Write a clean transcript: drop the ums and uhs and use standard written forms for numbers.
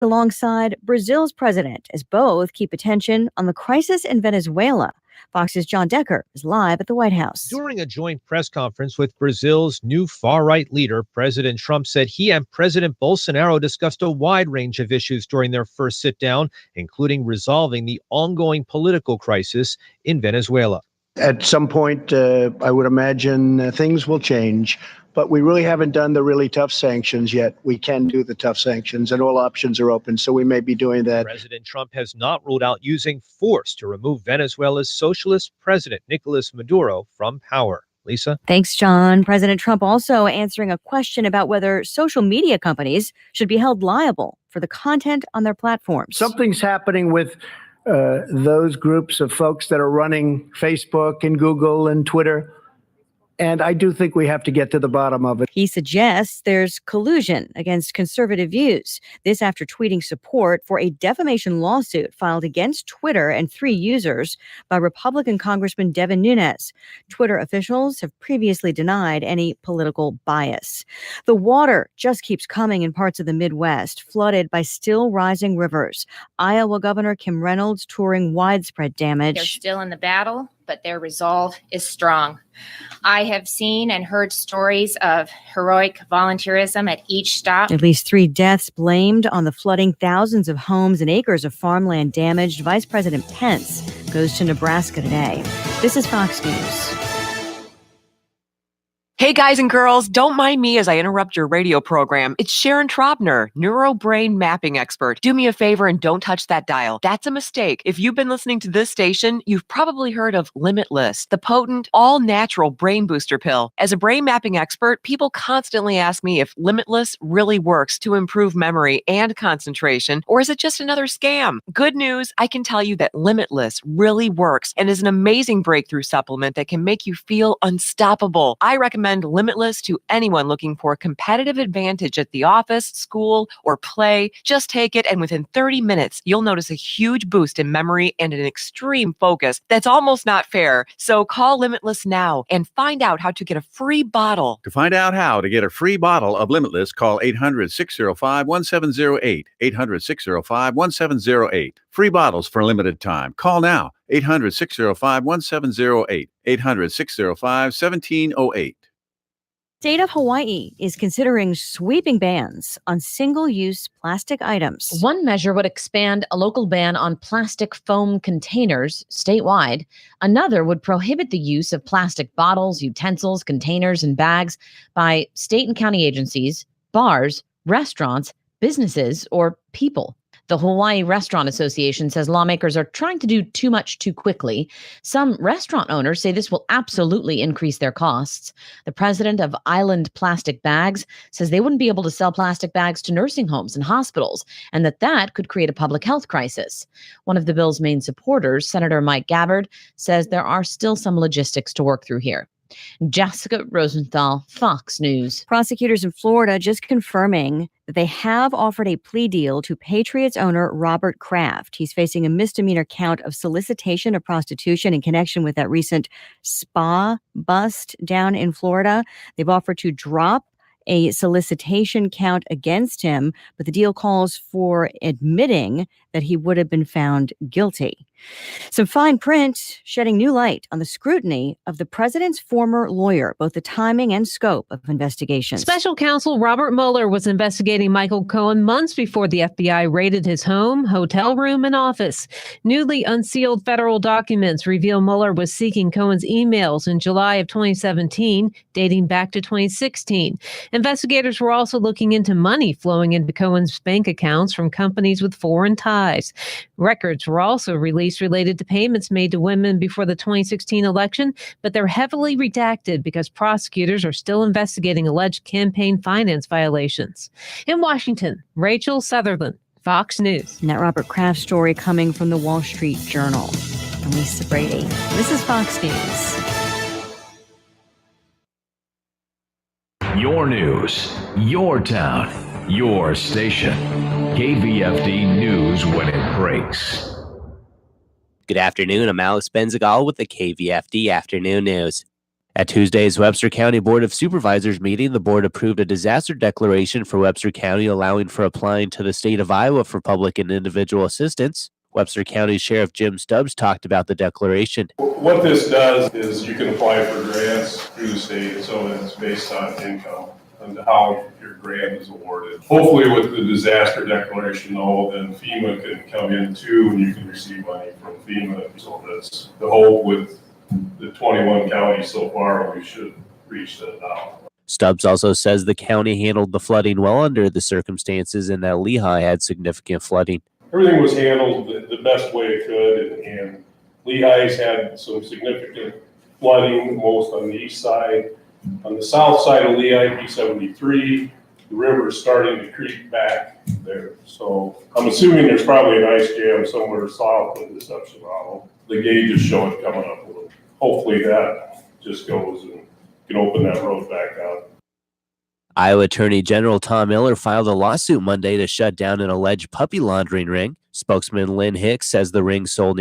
alongside Brazil's president as both keep attention on the crisis in Venezuela. Fox's John Decker is live at the White House. During a joint press conference with Brazil's new far-right leader, President Trump said he and President Bolsonaro discussed a wide range of issues during their first sit-down, including resolving the ongoing political crisis in Venezuela. At some point, I would imagine things will change, but we really haven't done the really tough sanctions yet. We can do the tough sanctions, and all options are open, so we may be doing that. President Trump has not ruled out using force to remove Venezuela's socialist president, Nicolas Maduro, from power. Lisa? Thanks, John. President Trump also answering a question about whether social media companies should be held liable for the content on their platforms. Something's happening with those groups of folks that are running Facebook and Google and Twitter. And I do think we have to get to the bottom of it. He suggests there's collusion against conservative views. This after tweeting support for a defamation lawsuit filed against Twitter and 3 users by Republican Congressman Devin Nunes. Twitter officials have previously denied any political bias. The water just keeps coming in parts of the Midwest, flooded by still rising rivers. Iowa Governor Kim Reynolds touring widespread damage. They're still in the battle, but their resolve is strong. I have seen and heard stories of heroic volunteerism at each stop. At least 3 deaths blamed on the flooding, thousands of homes and acres of farmland damaged. Vice President Pence goes to Nebraska today. This is Fox News. Hey guys and girls, don't mind me as I interrupt your radio program. It's Sharon Trobner, neurobrain mapping expert. Do me a favor and don't touch that dial. That's a mistake. If you've been listening to this station, you've probably heard of Limitless, the potent, all-natural brain booster pill. As a brain mapping expert, people constantly ask me if Limitless really works to improve memory and concentration, or is it just another scam? Good news, I can tell you that Limitless really works and is an amazing breakthrough supplement that can make you feel unstoppable. I recommend Limitless to anyone looking for a competitive advantage at the office, school, or play. Just take it, and within 30 minutes, you'll notice a huge boost in memory and an extreme focus that's almost not fair. So call Limitless now and find out how to get a free bottle. To find out how to get a free bottle of Limitless, call 800-605-1708. 800-605-1708. Free bottles for a limited time. Call now. 800-605-1708. 800-605-1708. State of Hawaii is considering sweeping bans on single-use plastic items. One measure would expand a local ban on plastic foam containers statewide. Another would prohibit the use of plastic bottles, utensils, containers, and bags by state and county agencies, bars, restaurants, businesses, or people. The Hawaii Restaurant Association says lawmakers are trying to do too much too quickly. Some restaurant owners say this will absolutely increase their costs. The president of Island Plastic Bags says they wouldn't be able to sell plastic bags to nursing homes and hospitals, and that could create a public health crisis. One of the bill's main supporters, Senator Mike Gabbard, says there are still some logistics to work through here. Jessica Rosenthal, Fox News. Prosecutors in Florida just confirming that they have offered a plea deal to Patriots owner Robert Kraft. He's facing a misdemeanor count of solicitation of prostitution in connection with that recent spa bust down in Florida. They've offered to drop a solicitation count against him, but the deal calls for admitting that he would have been found guilty. Some fine print shedding new light on the scrutiny of the president's former lawyer, both the timing and scope of investigations. Special counsel Robert Mueller was investigating Michael Cohen months before the FBI raided his home, hotel room, and office. Newly unsealed federal documents reveal Mueller was seeking Cohen's emails in July of 2017, dating back to 2016. Investigators were also looking into money flowing into Cohen's bank accounts from companies with foreign ties. Records were also released related to payments made to women before the 2016 election, but they're heavily redacted because prosecutors are still investigating alleged campaign finance violations. In Washington, Rachel Sutherland, Fox News. And that Robert Kraft story coming from the Wall Street Journal. I'm Lisa Brady. This is Fox News. Your news, your town, your station. KVFD News when it breaks. Good afternoon. I'm Alex Benzagal with the KVFD Afternoon News. At Tuesday's Webster County Board of Supervisors meeting, the board approved a disaster declaration for Webster County, allowing for applying to the state of Iowa for public and individual assistance. Webster County Sheriff Jim Stubbs talked about the declaration. What this does is you can apply for grants through the state, so it's based on income and how your grant is awarded. Hopefully with the disaster declaration though, then FEMA can come in too and you can receive money from FEMA. So that's the hope with the 21 counties so far, we should reach that now. Stubbs also says the county handled the flooding well under the circumstances and that Lehigh had significant flooding. Everything was handled the best way it could, and Lehigh's had some significant flooding, most on the east side. On the south side of Lehigh, P73, the river is starting to creep back there. So I'm assuming there's probably an ice jam somewhere south of the Deception Hollow. The gauges show it coming up a little. Hopefully that just goes and can open that road back up. Iowa Attorney General Tom Miller filed a lawsuit Monday to shut down an alleged puppy laundering ring. Spokesman Lynn Hicks says the ring sold